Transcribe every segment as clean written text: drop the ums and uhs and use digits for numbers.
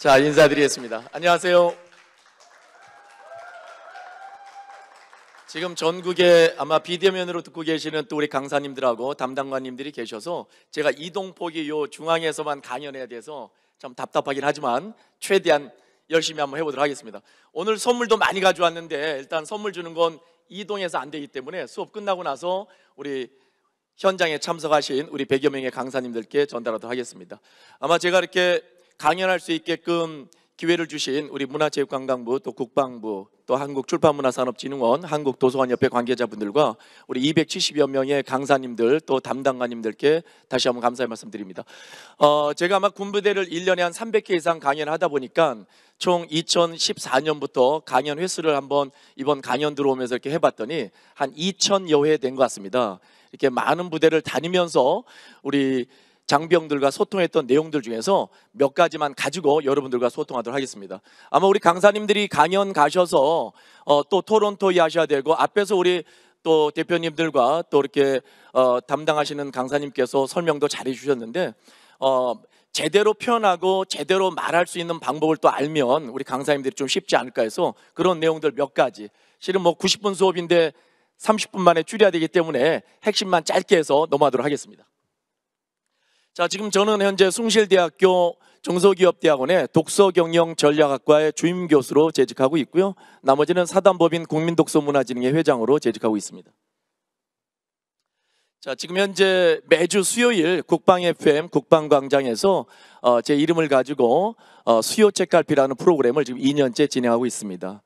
자, 인사드리겠습니다. 안녕하세요. 지금 전국에 아마 비대면으로 듣고 계시는 또 우리 강사님들하고 담당관님들이 계셔서 제가 이동폭이 요 중앙에서만 강연해야 돼서 참 답답하긴 하지만 최대한 열심히 한번 해보도록 하겠습니다. 오늘 선물도 많이 가져왔는데 일단 선물 주는 건 이동해서 안 되기 때문에 수업 끝나고 나서 우리 현장에 참석하신 우리 100여 명의 강사님들께 전달하도록 하겠습니다. 아마 제가 이렇게 강연할 수 있게끔 기회를 주신 우리 문화체육관광부, 또 국방부, 또 한국출판문화산업진흥원, 한국도서관협회 관계자분들과 우리 270여 명의 강사님들, 또 담당관님들께 다시 한번 감사의 말씀드립니다. 제가 아마 군부대를 1년에 한 300회 이상 강연하다 보니까 총 2014년부터 강연 횟수를 한번 이번 강연 들어오면서 이렇게 해봤더니 한 2000여 회 된 것 같습니다. 이렇게 많은 부대를 다니면서 우리 장병들과 소통했던 내용들 중에서 몇 가지만 가지고 여러분들과 소통하도록 하겠습니다. 아마 우리 강사님들이 강연 가셔서 또 토론토 하셔야 되고 앞에서 우리 또 대표님들과 또 이렇게 담당하시는 강사님께서 설명도 잘해 주셨는데 제대로 표현하고 제대로 말할 수 있는 방법을 또 알면 우리 강사님들이 좀 쉽지 않을까 해서 그런 내용들 몇 가지, 실은 뭐 90분 수업인데 30분 만에 줄여야 되기 때문에 핵심만 짧게 해서 넘어가도록 하겠습니다. 자, 지금 저는 현재 숭실대학교 중소기업대학원의 독서경영전략학과의 주임교수로 재직하고 있고요. 나머지는 사단법인 국민독서문화진흥회 회장으로 재직하고 있습니다. 자, 지금 현재 매주 수요일 국방 FM 국방광장에서 제 이름을 가지고 수요 책갈피라는 프로그램을 지금 2년째 진행하고 있습니다.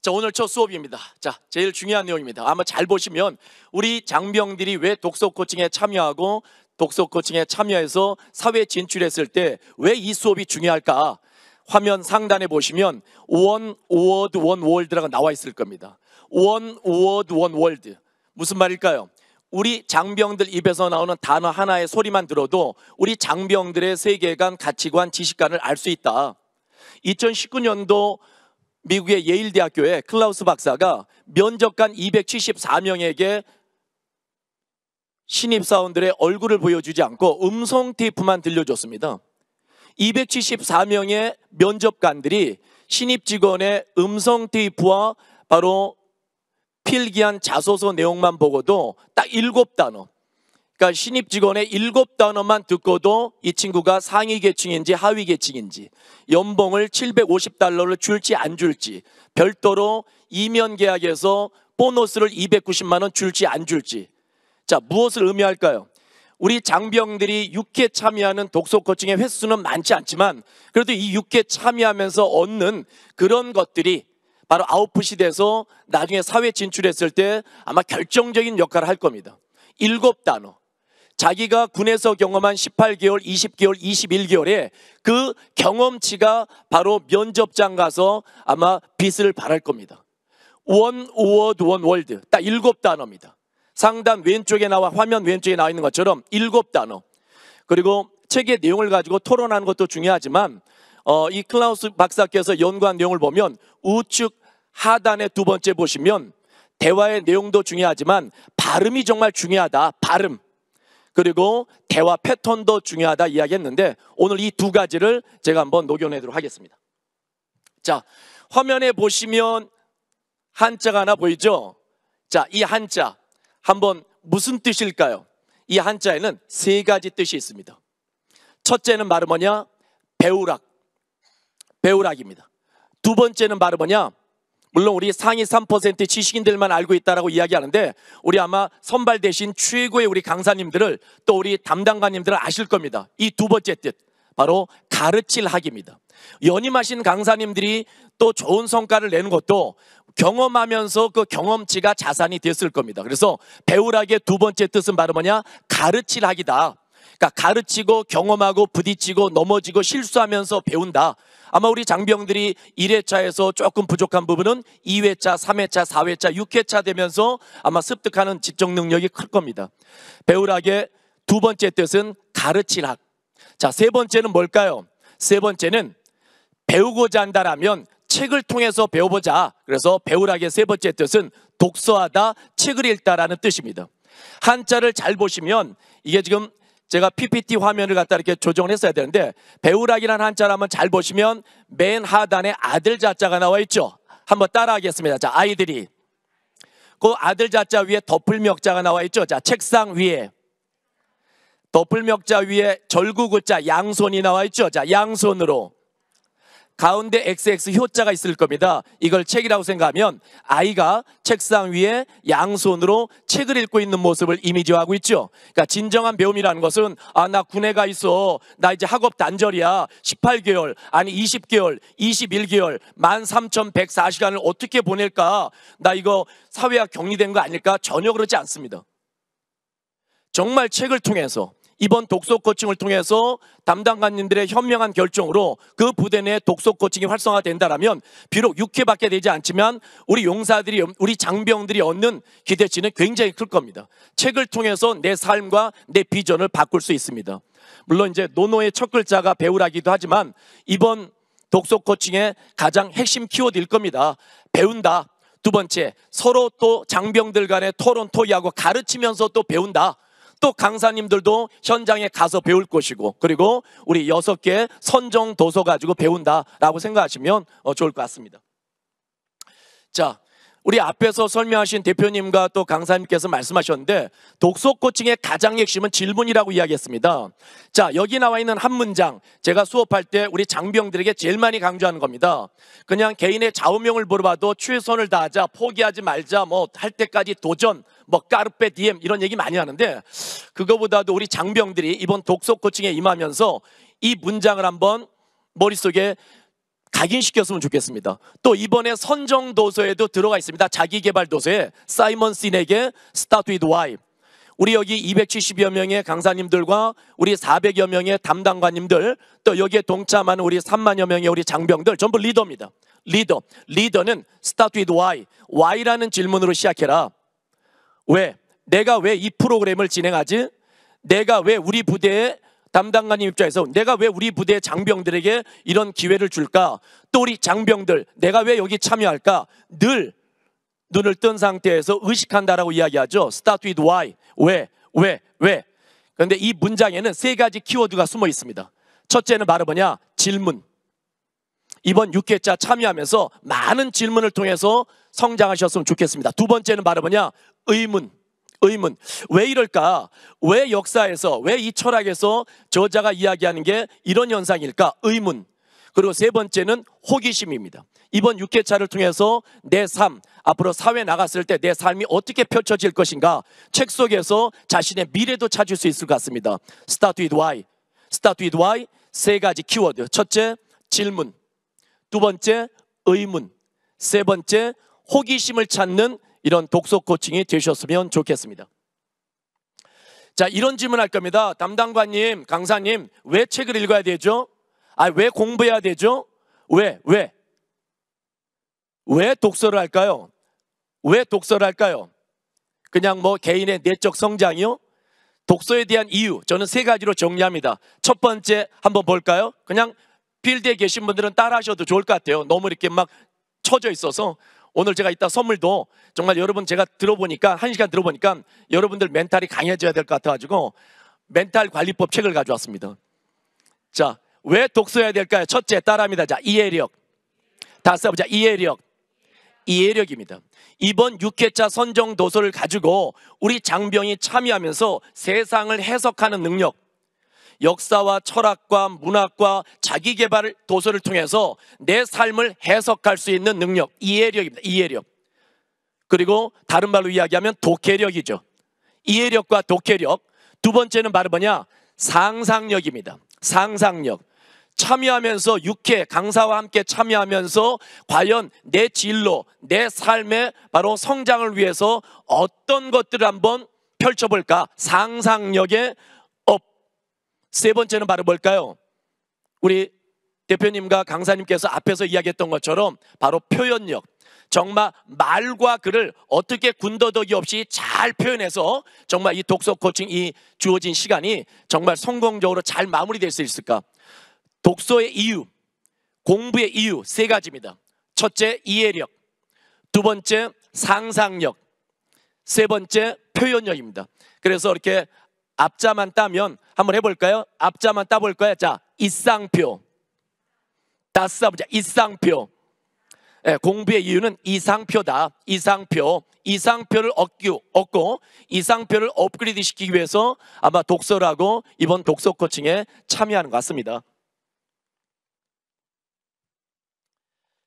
자, 오늘 첫 수업입니다. 자, 제일 중요한 내용입니다. 아마 잘 보시면 우리 장병들이 왜 독서 코칭에 참여하고 독서 코칭에 참여해서 사회 진출했을 때 왜 이 수업이 중요할까? 화면 상단에 보시면 One Word, One World라고 나와 있을 겁니다. One Word, One World. 무슨 말일까요? 우리 장병들 입에서 나오는 단어 하나의 소리만 들어도 우리 장병들의 세계관, 가치관, 지식관을 알 수 있다. 2019년도 미국의 예일대학교의 클라우스 박사가 면접관 274명에게 신입사원들의 얼굴을 보여주지 않고 음성 테이프만 들려줬습니다. 274명의 면접관들이 신입 직원의 음성 테이프와 바로 필기한 자소서 내용만 보고도 딱 7단어, 그러니까 신입 직원의 7단어만 듣고도 이 친구가 상위 계층인지 하위 계층인지, 연봉을 $750를 줄지 안 줄지, 별도로 이면 계약에서 보너스를 290만 원 줄지 안 줄지. 자, 무엇을 의미할까요? 우리 장병들이 6회 참여하는 독서 코칭의 횟수는 많지 않지만 그래도 이 6회 참여하면서 얻는 그런 것들이 바로 아웃풋이 돼서 나중에 사회 진출했을 때 아마 결정적인 역할을 할 겁니다. 7단어. 자기가 군에서 경험한 18개월, 20개월, 21개월의 그 경험치가 바로 면접장 가서 아마 빛을 발할 겁니다. One word, one world. 딱 7단어입니다. 상단 왼쪽에 화면 왼쪽에 나와 있는 것처럼 7단어. 그리고 책의 내용을 가지고 토론하는 것도 중요하지만 이 클라우스 박사께서 연구한 내용을 보면 우측 하단의 두 번째 보시면 대화의 내용도 중요하지만 발음이 정말 중요하다. 발음. 그리고 대화 패턴도 중요하다 이야기했는데 오늘 이 두 가지를 제가 한번 녹여내도록 하겠습니다. 자, 화면에 보시면 한자가 하나 보이죠? 자, 이 한자 한번 무슨 뜻일까요? 이 한자에는 3가지 뜻이 있습니다. 첫째는 말은 뭐냐? 배우락. 배우락입니다. 두 번째는 말은 뭐냐? 물론 우리 상위 3% 지식인들만 알고 있다라고 이야기하는데 우리 아마 선발되신 최고의 우리 강사님들을 또 우리 담당관님들은 아실 겁니다. 이 두 번째 뜻, 바로 가르칠 학입니다. 연임하신 강사님들이 또 좋은 성과를 내는 것도 경험하면서 그 경험치가 자산이 됐을 겁니다. 그래서 배우락의 두 번째 뜻은 바로 뭐냐? 가르칠 학이다. 그러니까 가르치고 경험하고 부딪히고 넘어지고 실수하면서 배운다. 아마 우리 장병들이 1회차에서 조금 부족한 부분은 2회차, 3회차, 4회차, 6회차 되면서 아마 습득하는 지적 능력이 클 겁니다. 배우락의 두 번째 뜻은 가르칠 학. 자, 세 번째는 뭘까요? 세 번째는 배우고자 한다라면 책을 통해서 배워보자. 그래서 배우락의 세 번째 뜻은 독서하다, 책을 읽다라는 뜻입니다. 한자를 잘 보시면 이게 지금 제가 PPT 화면을 갖다 이렇게 조정을 했어야 되는데 배우락이라는 한자를 한번 잘 보시면 맨 하단에 아들 자자가 나와 있죠. 한번 따라하겠습니다. 자, 아이들이. 그 아들 자자 위에 덮을명자가 나와 있죠. 자, 책상 위에. 덮을명자 위에 절구구자 양손이 나와 있죠. 자, 양손으로. 가운데 XX 효자가 있을 겁니다. 이걸 책이라고 생각하면 아이가 책상 위에 양손으로 책을 읽고 있는 모습을 이미지화하고 있죠. 그러니까 진정한 배움이라는 것은 나 군에 가 있어. 나 이제 학업 단절이야. 18개월 아니 20개월 21개월 13,104시간을 어떻게 보낼까? 나 이거 사회학 격리된 거 아닐까? 전혀 그렇지 않습니다. 정말 책을 통해서 이번 독서 코칭을 통해서 담당관님들의 현명한 결정으로 그 부대 내 독서 코칭이 활성화된다면 비록 6회밖에 되지 않지만 우리 용사들이, 우리 장병들이 얻는 기대치는 굉장히 클 겁니다. 책을 통해서 내 삶과 내 비전을 바꿀 수 있습니다. 물론 이제 노노의 첫 글자가 배우라기도 하지만 이번 독서 코칭의 가장 핵심 키워드일 겁니다. 배운다. 두 번째, 서로 또 장병들 간의 토론 토의하고 가르치면서 또 배운다. 또 강사님들도 현장에 가서 배울 것이고, 그리고 우리 6개 선정 도서 가지고 배운다라고 생각하시면 좋을 것 같습니다. 자, 우리 앞에서 설명하신 대표님과 또 강사님께서 말씀하셨는데 독서 코칭의 가장 핵심은 질문이라고 이야기했습니다. 자, 여기 나와 있는 한 문장, 제가 수업할 때 우리 장병들에게 제일 많이 강조하는 겁니다. 그냥 개인의 좌우명을 물어봐도 최선을 다하자, 포기하지 말자, 뭐 할 때까지 도전, 뭐 까르페 디엠 이런 얘기 많이 하는데 그거보다도 우리 장병들이 이번 독서 코칭에 임하면서 이 문장을 한번 머릿속에 각인시켰으면 좋겠습니다. 또 이번에 선정 도서에도 들어가 있습니다. 자기개발 도서에 사이먼 시넥의 Start with Why. 우리 여기 270여 명의 강사님들과 우리 400여 명의 담당관님들, 또 여기에 동참하는 우리 3만여 명의 우리 장병들 전부 리더입니다. 리더는 Start with Why. Why라는 질문으로 시작해라. 왜? 내가 왜 이 프로그램을 진행하지? 내가 왜 우리 부대에 담당관님 입장에서 내가 왜 우리 부대 장병들에게 이런 기회를 줄까? 또 우리 장병들 내가 왜 여기 참여할까? 늘 눈을 뜬 상태에서 의식한다라고 이야기하죠. Start with why. 왜? 그런데 이 문장에는 3가지 키워드가 숨어 있습니다. 첫째는 바로 뭐냐? 질문. 이번 6회차 참여하면서 많은 질문을 통해서 성장하셨으면 좋겠습니다. 두 번째는 바로 뭐냐? 의문. 왜 이럴까? 왜 역사에서, 왜 이 철학에서 저자가 이야기하는 게 이런 현상일까? 의문. 그리고 세 번째는 호기심입니다. 이번 6회차를 통해서 내 삶, 앞으로 사회 나갔을 때 내 삶이 어떻게 펼쳐질 것인가? 책 속에서 자신의 미래도 찾을 수 있을 것 같습니다. Start with why. 3가지 키워드. 첫째, 질문. 두 번째, 의문. 세 번째, 호기심을 찾는 이런 독서 코칭이 되셨으면 좋겠습니다. 자, 이런 질문 할 겁니다. 담당관님, 강사님, 왜 책을 읽어야 되죠? 왜 공부해야 되죠? 왜 독서를 할까요? 왜 독서를 할까요? 그냥 뭐 개인의 내적 성장이요? 독서에 대한 이유, 저는 3가지로 정리합니다. 첫 번째 한번 볼까요? 그냥 필드에 계신 분들은 따라 하셔도 좋을 것 같아요. 너무 이렇게 막 쳐져 있어서. 오늘 제가 이따 선물도 정말 여러분 제가 들어보니까 1시간 들어보니까 여러분들 멘탈이 강해져야 될 것 같아가지고 멘탈 관리법 책을 가져왔습니다. 자, 왜 독서해야 될까요? 첫째, 따라합니다. 자, 이해력. 다시 해보자. 이해력입니다. 이번 6회차 선정 도서를 가지고 우리 장병이 참여하면서 세상을 해석하는 능력, 역사와 철학과 문학과 자기개발 도서를 통해서 내 삶을 해석할 수 있는 능력, 이해력입니다. 이해력. 그리고 다른 말로 이야기하면 독해력이죠. 이해력과 독해력. 두 번째는 바로 뭐냐? 상상력입니다. 상상력. 참여하면서 6회 강사와 함께 참여하면서 과연 내 진로, 내 삶의 바로 성장을 위해서 어떤 것들을 한번 펼쳐볼까? 상상력의 세 번째는 바로 뭘까요? 우리 대표님과 강사님께서 앞에서 이야기했던 것처럼 바로 표현력. 정말 말과 글을 어떻게 군더더기 없이 잘 표현해서 정말 이 독서 코칭, 이 주어진 시간이 정말 성공적으로 잘 마무리될 수 있을까? 독서의 이유, 공부의 이유 3가지입니다. 첫째, 이해력. 두 번째, 상상력. 세 번째, 표현력입니다. 그래서 이렇게 앞자만 따면 한번 해볼까요? 앞자만 따볼 거야. 자, 이상표. 다 써보자. 이상표. 예, 공부의 이유는 이상표다. 이상표. 이상표를 얻고 이상표를 업그레이드 시키기 위해서 아마 독서라고 이번 독서 코칭에 참여하는 것 같습니다.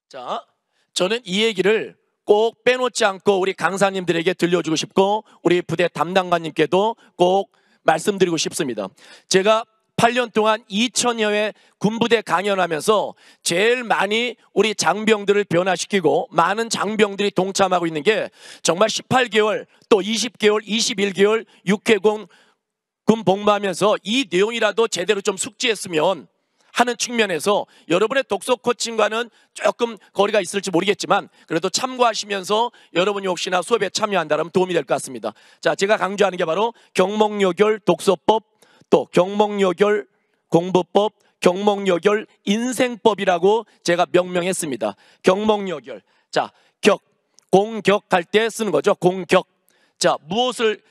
자, 저는 이 얘기를 꼭 빼놓지 않고 우리 강사님들에게 들려주고 싶고 우리 부대 담당관님께도 꼭 말씀드리고 싶습니다. 제가 8년 동안 2,000여 회 군부대 강연하면서 제일 많이 우리 장병들을 변화시키고 많은 장병들이 동참하고 있는 게 정말 18개월 또 20개월 21개월 육해공 군 복무하면서 이 내용이라도 제대로 좀 숙지했으면 하는 측면에서 여러분의 독서 코칭과는 조금 거리가 있을지 모르겠지만 그래도 참고하시면서 여러분이 혹시나 수업에 참여한다면 도움이 될 것 같습니다. 자, 제가 강조하는 게 바로 경목요결 독서법, 또 경목요결 공부법, 경목요결 인생법이라고 제가 명명했습니다. 경목요결. 자, 공격할 때 쓰는 거죠. 공격. 자, 무엇을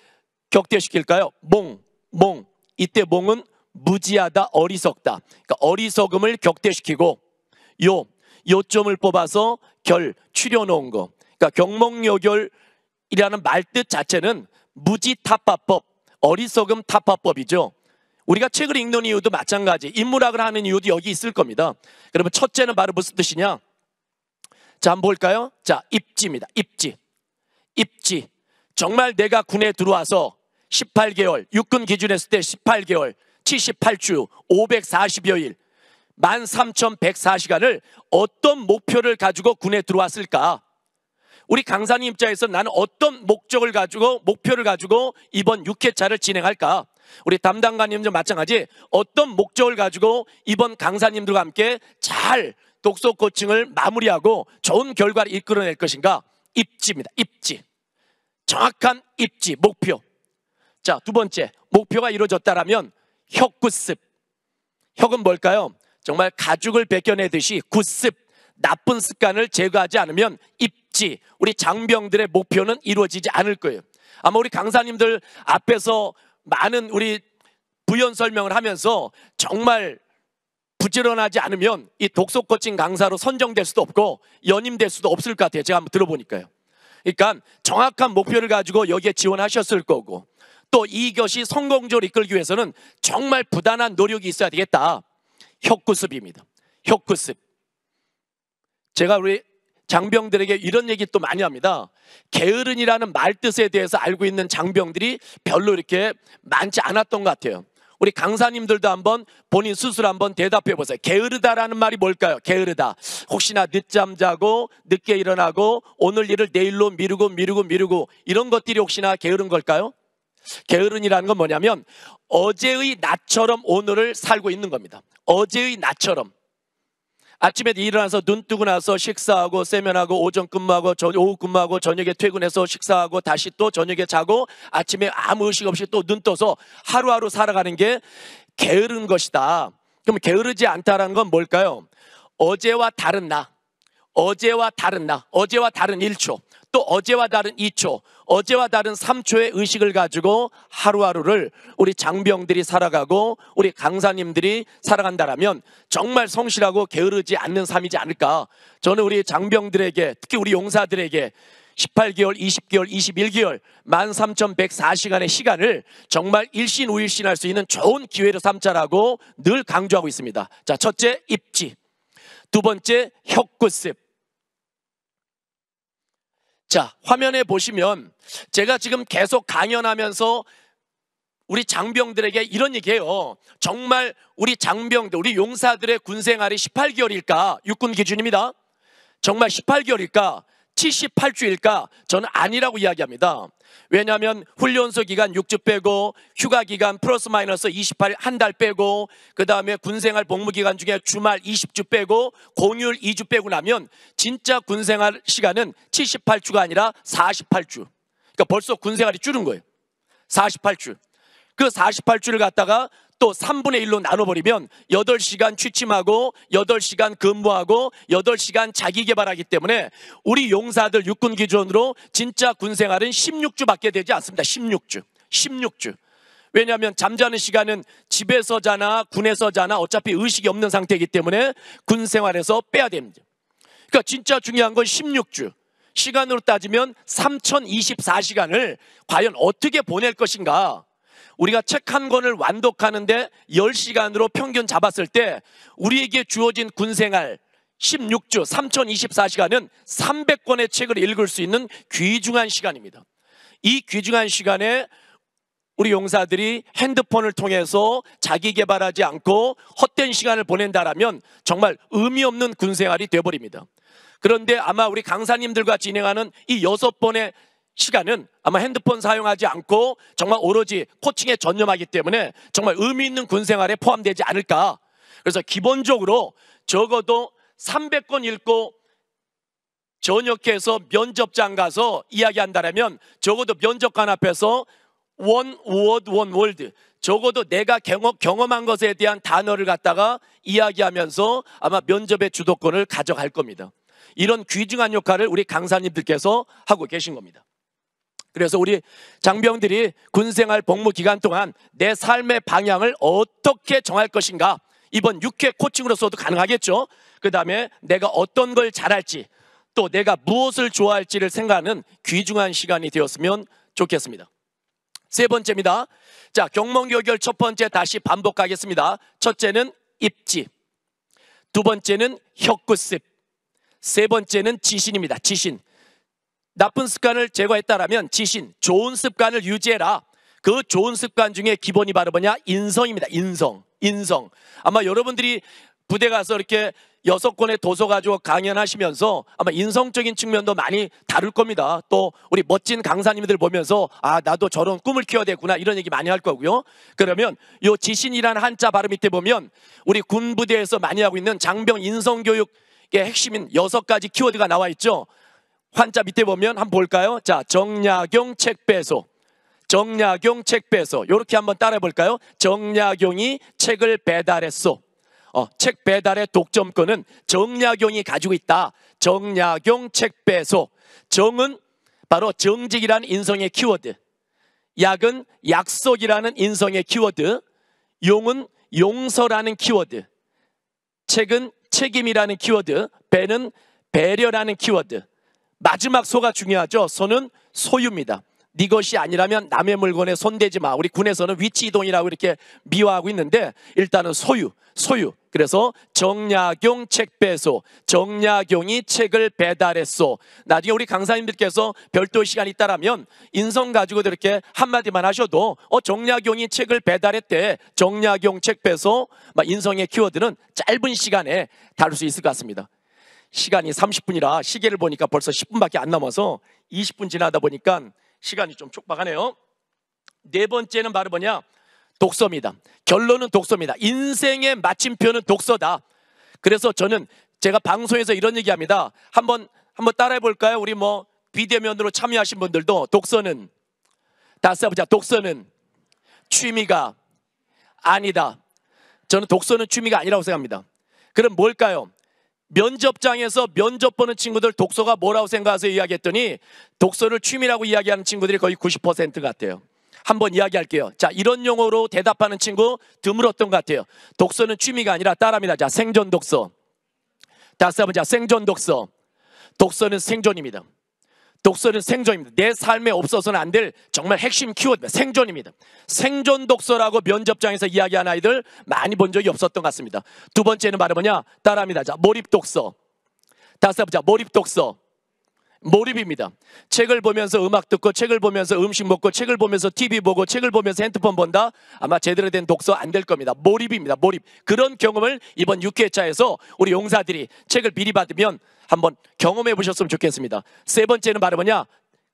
격퇴시킬까요? 몽. 이때 몽은 무지하다, 어리석다. 그러니까 어리석음을 격퇴시키고 요점을 뽑아서 추려놓은 거. 그러니까 경목요결이라는 말뜻 자체는 무지타파법, 어리석음 타파법이죠. 우리가 책을 읽는 이유도 마찬가지. 인문학을 하는 이유도 여기 있을 겁니다. 그러면 첫째는 바로 무슨 뜻이냐? 자, 한번 볼까요? 자, 입지입니다. 입지. 정말 내가 군에 들어와서 18개월, 육군 기준에 했을 때 18개월, 78주, 540여일, 13,104시간을 어떤 목표를 가지고 군에 들어왔을까? 우리 강사님 입장에서 나는 어떤 목표를 가지고 이번 6회차를 진행할까? 우리 담당관님도 마찬가지 어떤 목적을 가지고 이번 강사님들과 함께 잘 독서 코칭을 마무리하고 좋은 결과를 이끌어낼 것인가? 입지입니다. 입지. 정확한 입지, 목표. 자, 두 번째, 목표가 이루어졌다라면 혁구습. 혁은 뭘까요? 정말 가죽을 벗겨내듯이 구습, 나쁜 습관을 제거하지 않으면 입지, 우리 장병들의 목표는 이루어지지 않을 거예요. 아마 우리 강사님들 앞에서 많은 우리 부연 설명을 하면서 정말 부지런하지 않으면 이 독서 코칭 강사로 선정될 수도 없고 연임될 수도 없을 것 같아요. 제가 한번 들어보니까요. 그러니까 정확한 목표를 가지고 여기에 지원하셨을 거고 또 이것이 성공적으로 이끌기 위해서는 정말 부단한 노력이 있어야 되겠다. 혁구습입니다. 혁구습. 제가 우리 장병들에게 이런 얘기 또 많이 합니다. 게으른이라는 말뜻에 대해서 알고 있는 장병들이 별로 이렇게 많지 않았던 것 같아요. 우리 강사님들도 한번 본인 스스로 한번 대답해 보세요. 게으르다라는 말이 뭘까요? 게으르다. 혹시나 늦잠 자고 늦게 일어나고 오늘 일을 내일로 미루고 이런 것들이 혹시나 게으른 걸까요? 게으른이라는 건 뭐냐면 어제의 낮처럼 오늘을 살고 있는 겁니다. 어제의 낮처럼. 아침에 일어나서 눈 뜨고 나서 식사하고 세면하고 오전 근무하고 오후 근무하고 저녁에 퇴근해서 식사하고 다시 또 저녁에 자고 아침에 아무 의식 없이 또 눈 떠서 하루하루 살아가는 게 게으른 것이다. 그럼 게으르지 않다라는 건 뭘까요? 어제와 다른 나, 어제와 다른 1초, 또 어제와 다른 2초, 어제와 다른 3초의 의식을 가지고 하루하루를 우리 장병들이 살아가고 우리 강사님들이 살아간다라면 정말 성실하고 게으르지 않는 삶이지 않을까. 저는 우리 장병들에게, 특히 우리 용사들에게 18개월, 20개월, 21개월 13,104시간의 시간을 정말 일신우일신할 수 있는 좋은 기회로 삼자라고 늘 강조하고 있습니다. 자, 첫째 입지, 두 번째 혁구습. 자, 화면에 보시면 제가 지금 계속 강연하면서 우리 장병들에게 이런 얘기해요. 정말 우리 장병들, 우리 용사들의 군생활이 18개월일까? 육군 기준입니다. 정말 18개월일까? 78주일까? 저는 아니라고 이야기합니다. 왜냐하면 훈련소 기간 6주 빼고 휴가 기간 플러스 마이너스 28일 한 달 빼고 그 다음에 군생활 복무 기간 중에 주말 20주 빼고 공휴일 2주 빼고 나면 진짜 군생활 시간은 78주가 아니라 48주. 그러니까 벌써 군생활이 줄은 거예요. 48주. 그 48주를 갖다가 또 3분의 1로 나눠버리면 8시간 취침하고 8시간 근무하고 8시간 자기개발하기 때문에 우리 용사들 육군 기준으로 진짜 군생활은 16주밖에 되지 않습니다. 16주. 왜냐하면 잠자는 시간은 집에서 자나 군에서 자나 어차피 의식이 없는 상태이기 때문에 군 생활에서 빼야 됩니다. 그러니까 진짜 중요한 건 16주. 시간으로 따지면 3024시간을 과연 어떻게 보낼 것인가. 우리가 책 한 권을 완독하는데 10시간으로 평균 잡았을 때 우리에게 주어진 군생활 16주 3024시간은 300권의 책을 읽을 수 있는 귀중한 시간입니다. 이 귀중한 시간에 우리 용사들이 핸드폰을 통해서 자기 개발하지 않고 헛된 시간을 보낸다라면 정말 의미 없는 군생활이 되어버립니다. 그런데 아마 우리 강사님들과 진행하는 이 6번의 시간은 아마 핸드폰 사용하지 않고 정말 오로지 코칭에 전념하기 때문에 정말 의미 있는 군생활에 포함되지 않을까. 그래서 기본적으로 적어도 300권 읽고 전역해서 면접장 가서 이야기한다면 적어도 면접관 앞에서 one word, one word, 적어도 내가 경험한 것에 대한 단어를 갖다가 이야기하면서 아마 면접의 주도권을 가져갈 겁니다. 이런 귀중한 역할을 우리 강사님들께서 하고 계신 겁니다. 그래서 우리 장병들이 군생활 복무 기간 동안 내 삶의 방향을 어떻게 정할 것인가, 이번 6회 코칭으로서도 가능하겠죠. 그 다음에 내가 어떤 걸 잘할지, 또 내가 무엇을 좋아할지를 생각하는 귀중한 시간이 되었으면 좋겠습니다. 세 번째입니다. 자, 경몽교결 첫 번째 다시 반복하겠습니다. 첫째는 입지, 두 번째는 혀구습, 세 번째는 지신입니다. 지신. 나쁜 습관을 제거했다라면 지신, 좋은 습관을 유지해라. 그 좋은 습관 중에 기본이 바로 뭐냐? 인성입니다. 인성. 아마 여러분들이 부대 가서 이렇게 6권의 도서 가지고 강연하시면서 아마 인성적인 측면도 많이 다룰 겁니다. 또 우리 멋진 강사님들 보면서 아, 나도 저런 꿈을 키워야 되구나, 이런 얘기 많이 할 거고요. 그러면 요 지신이라는 한자 바로 밑에 보면 우리 군부대에서 많이 하고 있는 장병 인성교육의 핵심인 6가지 키워드가 나와 있죠. 환자 밑에 보면 한번 볼까요? 자, 정약용 책배소, 정약용 책배소, 이렇게 한번 따라해 볼까요? 정약용이 책을 배달했소. 책 배달의 독점권은 정약용이 가지고 있다. 정약용 책배소. 정은 바로 정직이라는 인성의 키워드, 약은 약속이라는 인성의 키워드, 용은 용서라는 키워드, 책은 책임이라는 키워드, 배는 배려라는 키워드, 마지막 소가 중요하죠. 소는 소유입니다. 네 것이 아니라면 남의 물건에 손대지 마. 우리 군에서는 위치 이동이라고 이렇게 미화하고 있는데 일단은 소유. 그래서 정약용 책배소, 정약용이 책을 배달했소. 나중에 우리 강사님들께서 별도 시간이 있다라면 인성 가지고도 이렇게 한마디만 하셔도 정약용이 책을 배달했대, 정약용 책배소, 인성의 키워드는 짧은 시간에 다룰 수 있을 것 같습니다. 시간이 30분이라 시계를 보니까 벌써 10분밖에 안 남아서 20분 지나다 보니까 시간이 좀 촉박하네요. 네 번째는 바로 뭐냐? 독서입니다. 결론은 독서입니다. 인생의 마침표는 독서다. 그래서 저는 제가 방송에서 이런 얘기합니다. 한번 따라해 볼까요? 우리 비대면으로 참여하신 분들도 독서는, 다 써보자. 독서는 취미가 아니다. 저는 독서는 취미가 아니라고 생각합니다. 그럼 뭘까요? 면접장에서 면접 보는 친구들 독서가 뭐라고 생각하세요? 이야기했더니 독서를 취미라고 이야기하는 친구들이 거의 90% 같아요. 한번 이야기할게요. 자, 이런 용어로 대답하는 친구 드물었던 것 같아요. 독서는 취미가 아니라 따라합니다. 자, 생존 독서. 다시 한번 자, 생존 독서. 독서는 생존입니다. 독서는 생존입니다. 내 삶에 없어서는 안 될 정말 핵심 키워드입니다. 생존입니다. 생존 독서라고 면접장에서 이야기하는 아이들 많이 본 적이 없었던 것 같습니다. 두 번째는 바로 뭐냐? 따라합니다. 자, 몰입 독서. 다시 한번 자, 몰입 독서. 몰입입니다. 책을 보면서 음악 듣고, 책을 보면서 음식 먹고, 책을 보면서 TV 보고, 책을 보면서 핸드폰 본다? 아마 제대로 된 독서 안 될 겁니다. 몰입입니다. 몰입. 그런 경험을 이번 6회차에서 우리 용사들이 책을 미리 받으면 한번 경험해 보셨으면 좋겠습니다. 세 번째는 바로 뭐냐?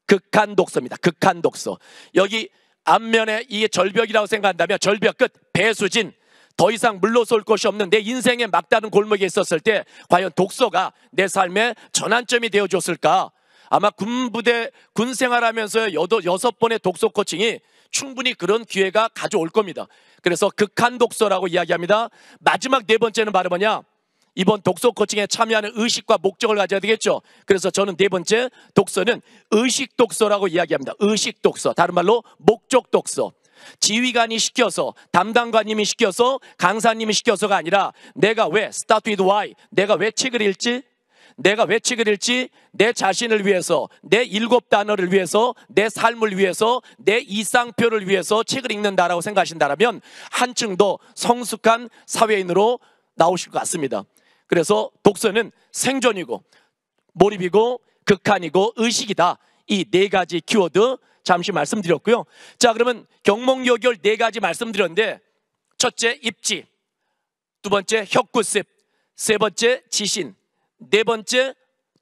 극한 독서입니다. 극한 독서. 여기 앞면에 이게 절벽이라고 생각한다면 절벽 끝, 배수진. 더 이상 물러설 곳이 없는 내 인생의 막다른 골목에 있었을 때 과연 독서가 내 삶의 전환점이 되어줬을까? 아마 군부대 군 생활하면서 6번의 독서 코칭이 충분히 그런 기회가 가져올 겁니다. 그래서 극한 독서라고 이야기합니다. 마지막 네 번째는 바로 뭐냐? 이번 독서 코칭에 참여하는 의식과 목적을 가져야 되겠죠. 그래서 저는 네 번째 독서는 의식 독서라고 이야기합니다. 의식 독서, 다른 말로 목적 독서. 지휘관이 시켜서, 담당관님이 시켜서, 강사님이 시켜서가 아니라 내가 왜, start with why, 내가 왜 책을 읽지? 내가 왜 책을 읽지? 내 자신을 위해서, 내 7단어를 위해서, 내 삶을 위해서, 내 이상표를 위해서 책을 읽는다라고 생각하신다면 한층 더 성숙한 사회인으로 나오실 것 같습니다. 그래서 독서는 생존이고 몰입이고 극한이고 의식이다. 이 4가지 키워드 잠시 말씀드렸고요. 자, 그러면 경목요결 4가지 말씀드렸는데, 첫째 입지, 두 번째 혁구습, 세 번째 지신, 네 번째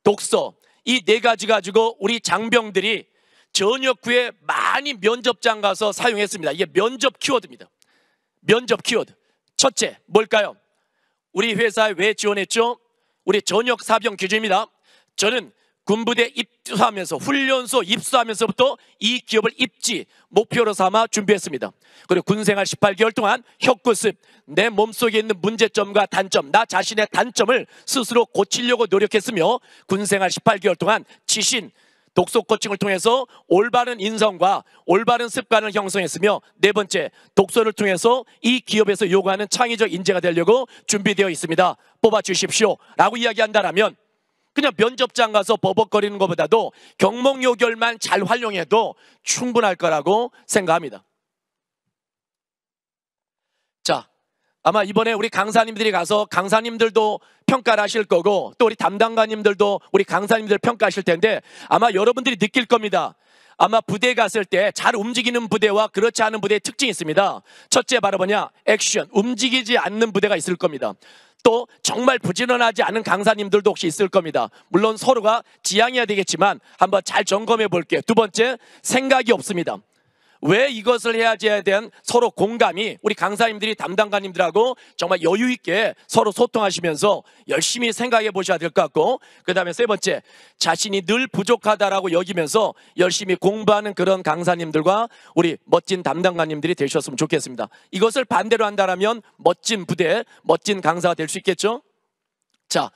독서. 이 4가지 가지고 우리 장병들이 전역 후에 많이 면접장 가서 사용했습니다. 이게 면접 키워드입니다. 면접 키워드. 첫째 뭘까요? 우리 회사에 왜 지원했죠? 우리 전역 사병 규정입니다. 저는 군부대 입사하면서, 훈련소 입사하면서부터 이 기업을 입지 목표로 삼아 준비했습니다. 그리고 군생활 18개월 동안 혁구습, 내 몸속에 있는 문제점과 단점, 나 자신의 단점을 스스로 고치려고 노력했으며, 군생활 18개월 동안 지신, 독서 코칭을 통해서 올바른 인성과 올바른 습관을 형성했으며, 네 번째 독서를 통해서 이 기업에서 요구하는 창의적 인재가 되려고 준비되어 있습니다. 뽑아주십시오 라고 이야기한다면, 그냥 면접장 가서 버벅거리는 것보다도 경목요결만 잘 활용해도 충분할 거라고 생각합니다. 자, 아마 이번에 우리 강사님들이 가서 강사님들도 평가를 하실 거고, 또 우리 담당관님들도 우리 강사님들 평가하실 텐데, 아마 여러분들이 느낄 겁니다. 아마 부대 갔을 때 잘 움직이는 부대와 그렇지 않은 부대의 특징이 있습니다. 첫째 바로 뭐냐? 액션, 움직이지 않는 부대가 있을 겁니다. 또 정말 부지런하지 않은 강사님들도 혹시 있을 겁니다. 물론 서로가 지향해야 되겠지만 한번 잘 점검해 볼게요. 두 번째, 생각이 없습니다. 왜 이것을 해야지에 대한 서로 공감이, 우리 강사님들이 담당관님들하고 정말 여유 있게 서로 소통하시면서 열심히 생각해 보셔야 될 것 같고, 그 다음에 세 번째, 자신이 늘 부족하다라고 여기면서 열심히 공부하는 그런 강사님들과 우리 멋진 담당관님들이 되셨으면 좋겠습니다. 이것을 반대로 한다면 멋진 부대, 멋진 강사가 될 수 있겠죠? 자,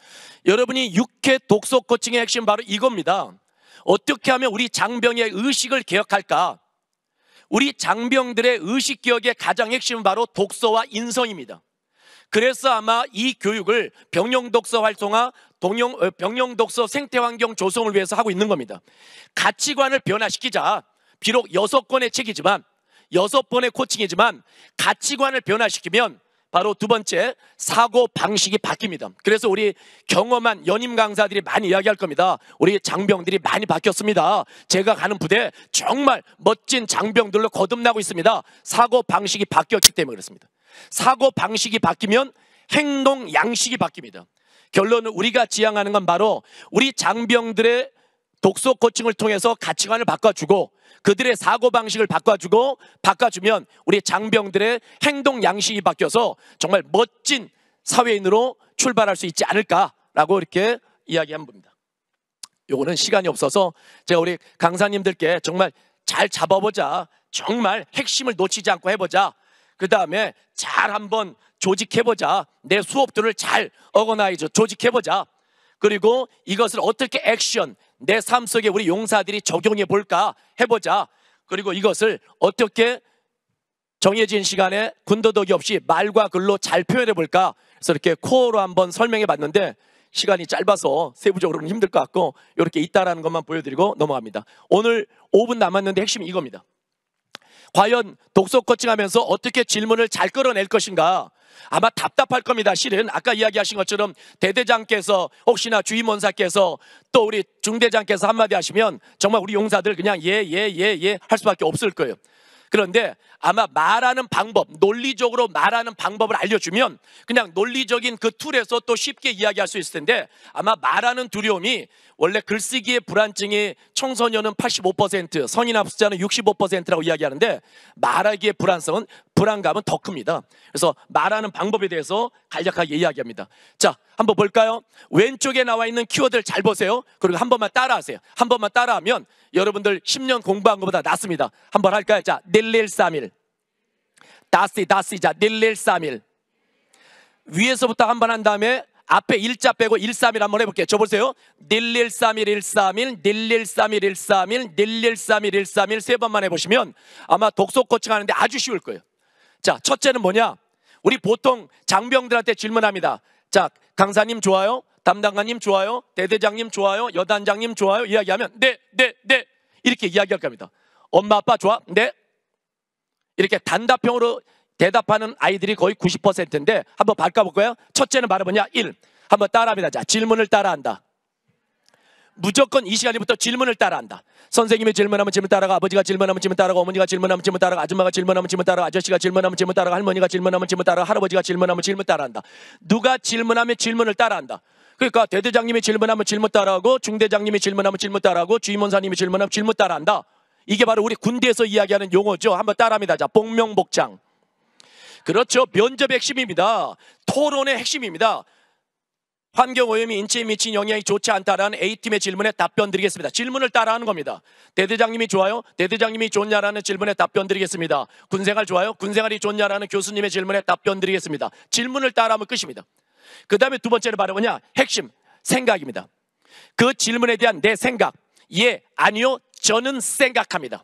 여러분이 6회 독서 코칭의 핵심 바로 이겁니다. 어떻게 하면 우리 장병의 의식을 개혁할까? 우리 장병들의 의식기억의 가장 핵심은 바로 독서와 인성입니다. 그래서 아마 이 교육을 병영독서 활성화, 병영독서 생태환경 조성을 위해서 하고 있는 겁니다. 가치관을 변화시키자. 비록 6권의 책이지만, 6번의 코칭이지만 가치관을 변화시키면 바로 두 번째, 사고 방식이 바뀝니다. 그래서 우리 경험한 연임 강사들이 많이 이야기할 겁니다. 우리 장병들이 많이 바뀌었습니다. 제가 가는 부대 정말 멋진 장병들로 거듭나고 있습니다. 사고 방식이 바뀌었기 때문에 그렇습니다. 사고 방식이 바뀌면 행동 양식이 바뀝니다. 결론은 우리가 지향하는 건 바로 우리 장병들의 독서 코칭을 통해서 가치관을 바꿔주고, 그들의 사고방식을 바꿔주면 우리 장병들의 행동 양식이 바뀌어서 정말 멋진 사회인으로 출발할 수 있지 않을까라고 이렇게 이야기한 겁니다. 요거는 시간이 없어서 제가 우리 강사님들께 정말 잘 잡아보자, 정말 핵심을 놓치지 않고 해보자, 그 다음에 잘 한번 조직해보자, 내 수업들을 잘 어거나이즈 조직해보자, 그리고 이것을 어떻게 액션, 내 삶 속에 우리 용사들이 적용해 볼까 해보자, 그리고 이것을 어떻게 정해진 시간에 군더더기 없이 말과 글로 잘 표현해 볼까, 그래서 이렇게 코어로 한번 설명해 봤는데 시간이 짧아서 세부적으로는 힘들 것 같고 이렇게 있다라는 것만 보여드리고 넘어갑니다. 오늘 5분 남았는데 핵심이 이겁니다. 과연 독서 코칭하면서 어떻게 질문을 잘 끌어낼 것인가? 아마 답답할 겁니다. 실은 아까 이야기하신 것처럼 대대장께서, 혹시나 주임원사께서, 또 우리 중대장께서 한마디 하시면 정말 우리 용사들 그냥 예 할 수밖에 없을 거예요. 그런데 아마 말하는 방법, 논리적으로 말하는 방법을 알려주면 그냥 논리적인 그 툴에서 또 쉽게 이야기할 수 있을 텐데, 아마 말하는 두려움이, 원래 글쓰기의 불안증이 청소년은 85%, 성인 합숙자는 65%라고 이야기하는데 말하기의 불안감은 더 큽니다. 그래서 말하는 방법에 대해서 간략하게 이야기합니다. 자, 한번 볼까요? 왼쪽에 나와 있는 키워드를 잘 보세요. 그리고 한 번만 따라하세요. 한 번만 따라하면 여러분들 10년 공부한 것보다 낫습니다. 한번 할까요? 자, 닐릴사밀, 다시 자, 닐릴사밀. 위에서부터 한 번 한 다음에 앞에 일자 빼고 131 한번 해볼게요. 저 보세요. 1131 131 1131 131 1131 131 세 번만 해보시면 아마 독소 코칭 하는데 아주 쉬울 거예요. 자, 첫째는 뭐냐? 우리 보통 장병들한테 질문합니다. 자, 강사님 좋아요? 담당관님 좋아요? 대대장님 좋아요? 여단장님 좋아요? 이야기하면 네 이렇게 이야기할 겁니다. 엄마 아빠 좋아? 네. 이렇게 단답형으로 대답하는 아이들이 거의 90%인데 한번 바꿔볼까요? 첫째는 바로 뭐냐? 1. 한번 따라합니다. 자, 질문을 따라한다. 무조건 이 시간부터 질문을 따라한다. 선생님이 질문하면 질문 따라가, 아버지가 질문하면 질문 따라가, 어머니가 질문하면 질문 따라가, 아줌마가 질문하면 질문 따라가, 아저씨가 질문하면 질문 따라가, 할머니가 질문하면 질문 따라가, 할아버지가 질문하면 질문 따라한다. 누가 질문하면 질문을 따라한다. 그러니까 대대장님이 질문하면 질문 따라하고, 중대장님이 질문하면 질문 따라하고, 주임원사님이 질문하면 질문 따라한다. 이게 바로 우리 군대에서 이야기하는 용어죠. 한번 따라합니다. 자, 복명복장. 그렇죠. 면접의 핵심입니다. 토론의 핵심입니다. 환경오염이 인체에 미친 영향이 좋지 않다라는 A팀의 질문에 답변 드리겠습니다. 질문을 따라하는 겁니다. 대대장님이 좋아요? 대대장님이 좋냐라는 질문에 답변 드리겠습니다. 군생활 좋아요? 군생활이 좋냐라는 교수님의 질문에 답변 드리겠습니다. 질문을 따라하면 끝입니다. 그 다음에 두 번째는 바로 뭐냐? 핵심, 생각입니다. 그 질문에 대한 내 생각. 예, 아니요, 저는 생각합니다.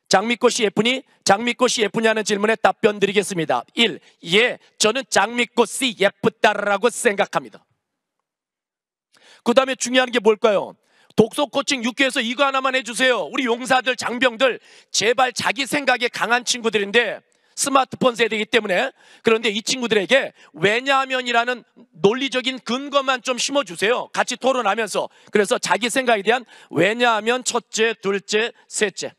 장미꽃 CF니? 장미꽃 CF냐는 질문에 답변 드리겠습니다. 1. 예, 저는 장미꽃이 예쁘다라고 생각합니다. 그 다음에 중요한 게 뭘까요? 독서 코칭 6회에서 이거 하나만 해주세요. 우리 용사들, 장병들 제발 자기 생각에 강한 친구들인데 스마트폰 세대이기 때문에 그런데 이 친구들에게 왜냐하면이라는 논리적인 근거만 좀 심어주세요. 같이 토론하면서. 그래서 자기 생각에 대한 왜냐하면 첫째, 둘째, 셋째.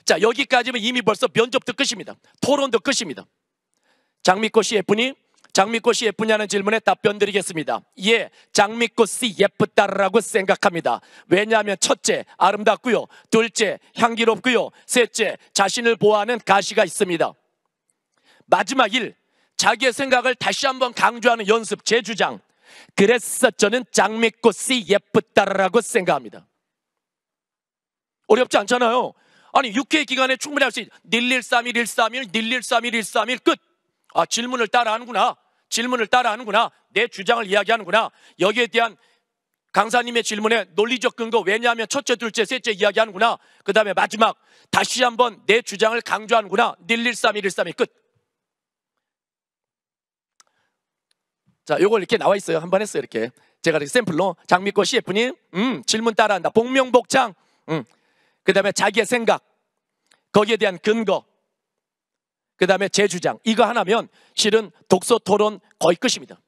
자, 여기까지면 이미 벌써 면접도 끝입니다. 토론도 끝입니다. 장미꽃 CF니? 장미꽃이 예쁘냐는 질문에 답변 드리겠습니다. 예, 장미꽃이 예쁘다라고 생각합니다. 왜냐하면 첫째, 아름답고요. 둘째, 향기롭고요. 셋째, 자신을 보호하는 가시가 있습니다. 마지막 1, 자기의 생각을 다시 한번 강조하는 연습, 제 주장. 그래서 저는 장미꽃이 예쁘다라고 생각합니다. 어렵지 않잖아요. 아니 6회 기간에 충분히 할 수 있 1131 131 1131 131 끝. 아, 질문을 따라하는구나. 질문을 따라하는구나. 내 주장을 이야기하는구나. 여기에 대한 강사님의 질문에 논리적 근거, 왜냐하면 첫째, 둘째, 셋째 이야기하는구나. 그 다음에 마지막 다시 한번 내 주장을 강조하는구나. 1131 131 끝. 자, 요걸 이렇게 나와 있어요. 한번 했어요. 이렇게 제가 이렇게 샘플로 장미꽃 CF님 질문 따라한다. 복명복창. 그 다음에 자기의 생각, 거기에 대한 근거, 그 다음에 제 주장. 이거 하나면 실은 독서 토론 거의 끝입니다.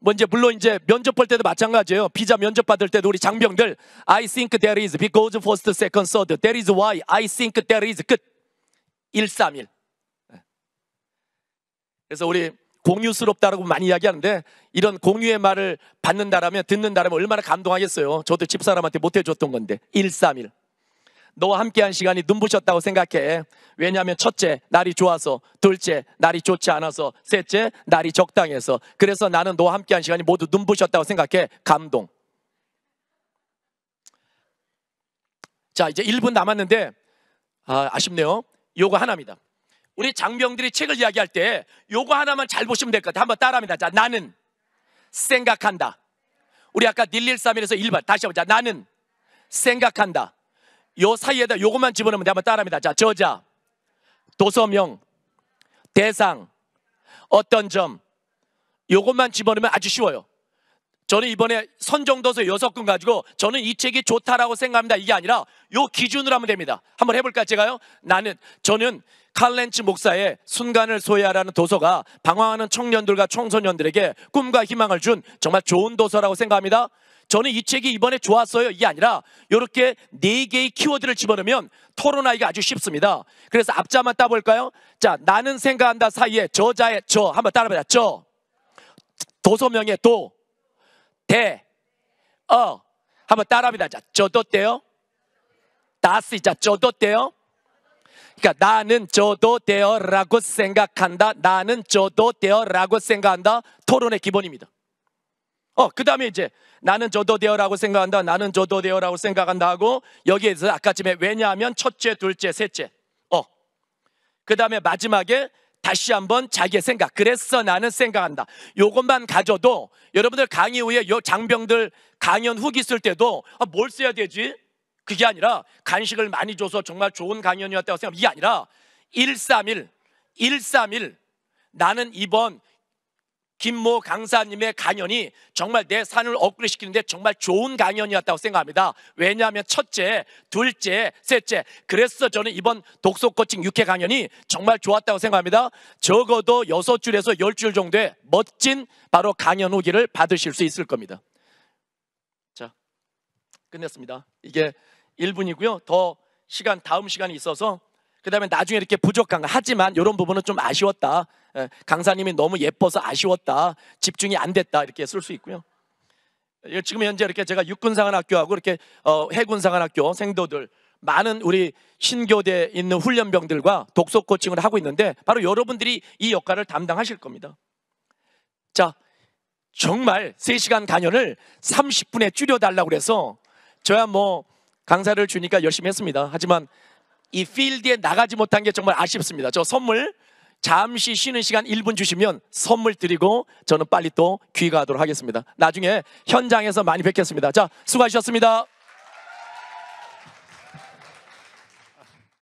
뭐 이제 물론 이제 면접 볼 때도 마찬가지예요. 비자 면접 받을 때도 우리 장병들 I think there is because first, second, third that is why I think there is 끝. 131. 그래서 우리 공유스럽다라고 많이 이야기하는데 이런 공유의 말을 받는다라면 듣는다라면 얼마나 감동하겠어요. 저도 집사람한테 못해줬던 건데 131. 너와 함께한 시간이 눈부셨다고 생각해. 왜냐하면 첫째, 날이 좋아서. 둘째, 날이 좋지 않아서. 셋째, 날이 적당해서. 그래서 나는 너와 함께한 시간이 모두 눈부셨다고 생각해. 감동. 자, 이제 1분 남았는데 아쉽네요. 요거 하나입니다. 우리 장병들이 책을 이야기할 때 요거 하나만 잘 보시면 될 것 같아요. 한번 따라합니다. 자, 나는 생각한다. 우리 아까 1131에서 1번 다시 해보자. 나는 생각한다. 요 사이에다 요것만 집어넣으면 돼. 한번 따라합니다. 자, 저자, 도서명, 대상, 어떤 점, 요것만 집어넣으면 아주 쉬워요. 저는 이번에 선정도서 6권 가지고 저는 이 책이 좋다라고 생각합니다. 이게 아니라 요 기준으로 하면 됩니다. 한번 해볼까요? 제가요. 저는 칼렌츠 목사의 순간을 소유하라는 도서가 방황하는 청년들과 청소년들에게 꿈과 희망을 준 정말 좋은 도서라고 생각합니다. 저는 이 책이 이번에 좋았어요. 이게 아니라 이렇게 4개의 키워드를 집어넣으면 토론하기가 아주 쉽습니다. 그래서 앞자만 따볼까요? 자, 나는 생각한다 사이에 저자의 저 한번 따라해보자. 저, 도서명의 도, 대, 한번 따라합니다. 자, 저도 돼요? 다시, 자, 저도 돼요? 그러니까 나는 저도 돼요라고 생각한다. 나는 저도 돼요라고 생각한다. 토론의 기본입니다. 그 다음에 이제 나는 저도 돼요라고 생각한다. 나는 저도 돼요라고 생각한다 하고 여기에서 아까쯤에 왜냐하면 첫째, 둘째, 셋째. 그 다음에 마지막에 다시 한번 자기의 생각, 그래서 나는 생각한다, 요것만 가져도 여러분들 강의 후에 요 장병들 강연 후기 쓸 때도 뭘 써야 되지? 그게 아니라 간식을 많이 줘서 정말 좋은 강연이었다고 생각하면, 이게 아니라 131 나는 이번 김모 강사님의 강연이 정말 내 삶을 업그레이드시키는데 정말 좋은 강연이었다고 생각합니다. 왜냐하면 첫째, 둘째, 셋째, 그래서 저는 이번 독서 코칭 6회 강연이 정말 좋았다고 생각합니다. 적어도 6줄에서 10줄 정도의 멋진 바로 강연 후기를 받으실 수 있을 겁니다. 자, 끝냈습니다. 이게 1분이고요 더 다음 시간이 있어서, 그 다음에 나중에 이렇게 부족한 거, 하지만 이런 부분은 좀 아쉬웠다, 강사님이 너무 예뻐서 아쉬웠다, 집중이 안 됐다, 이렇게 쓸 수 있고요. 지금 현재 이렇게 제가 육군사관학교하고 이렇게 해군사관학교 생도들, 많은 우리 신교대에 있는 훈련병들과 독서 코칭을 하고 있는데 바로 여러분들이 이 역할을 담당하실 겁니다. 자, 정말 3시간 강연을 30분에 줄여달라고 그래서 저야 뭐 강사를 주니까 열심히 했습니다. 하지만 이 필드에 나가지 못한 게 정말 아쉽습니다. 저 선물 잠시 쉬는 시간 1분 주시면 선물 드리고 저는 빨리 또 귀가하도록 하겠습니다. 나중에 현장에서 많이 뵙겠습니다. 자, 수고하셨습니다.